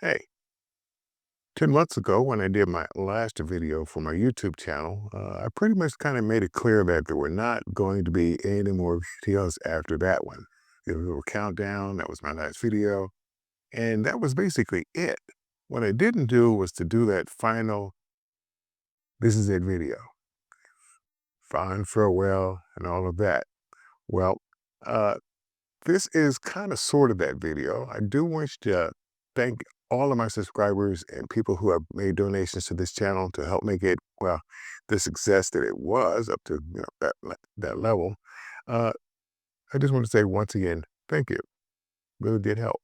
Hey, 10 months ago when I did my last video for my YouTube channel, I pretty much kind of made it clear that there were not going to be any more videos after that one. There was a little countdown, that was my last video, and that was basically it. What I didn't do was to do that final, this is it video, fond farewell, and all of that. Well, uh, this is kind of sort of that video. I do wish to thank all of my subscribers and people who have made donations to this channel to help make it, well, the success that it was up to that level. Uh, I just want to say once again, thank you. Really did help.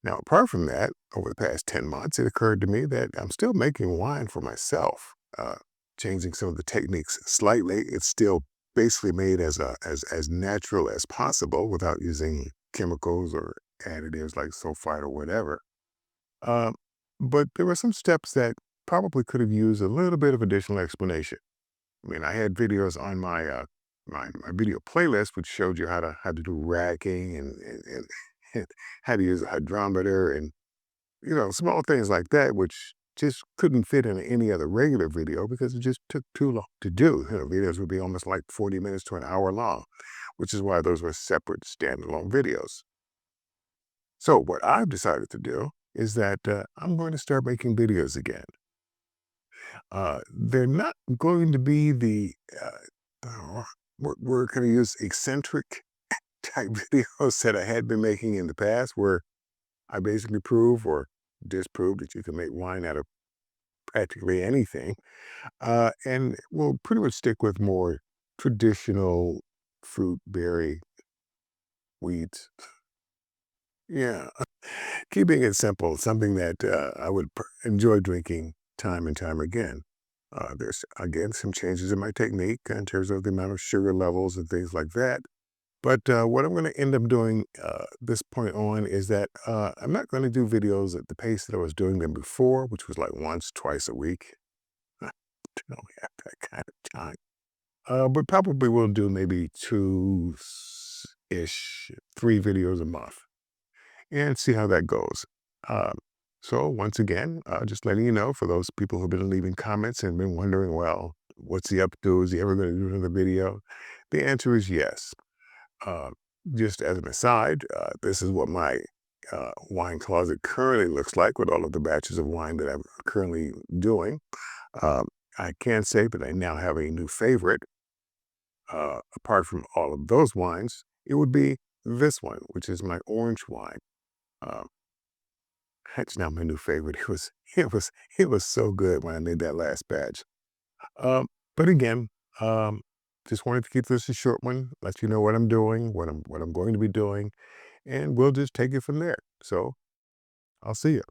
Now, apart from that, over the past 10 months, it occurred to me that I'm still making wine for myself, changing some of the techniques slightly. It's still basically made as natural as possible without using chemicals or additives like sulfite or whatever. Um, but there were some steps that probably could have used a little bit of additional explanation. I mean, I had videos on my video playlist which showed you how to do racking and how to use a hydrometer and small things like that, which just couldn't fit in any other regular video because it just took too long to do. Videos would be almost like 40 minutes to an hour long, which is why those were separate standalone videos. So what I've decided to do is that I'm going to start making videos again. They're not going to be we're going to use eccentric type videos that I had been making in the past, where I basically prove or disprove that you can make wine out of practically anything. And we'll pretty much stick with more traditional fruit, berry, wheat. Yeah, keeping it simple, something that I would enjoy drinking time and time again. There's, again, some changes in my technique in terms of the amount of sugar levels and things like that. But what I'm going to end up doing this point on is that I'm not going to do videos at the pace that I was doing them before, which was like once, twice a week. I don't have that kind of time. But probably we'll do maybe two-ish, 3 videos a month and see how that goes. Um, so once again, just letting you know, for those people who've been leaving comments and been wondering, well, what's he up to? Is he ever going to do another video? The answer is yes. Uh, just as an aside, this is what my wine closet currently looks like with all of the batches of wine that I'm currently doing. Um, I can say that I now have a new favorite. Apart from all of those wines, it would be this one, which is my orange wine. Um, that's now my new favorite. It was so good when I made that last batch. But again, um, just wanted to keep this a short one, let you know what I'm doing, what I'm going to be doing, and we'll just take it from there. So I'll see you.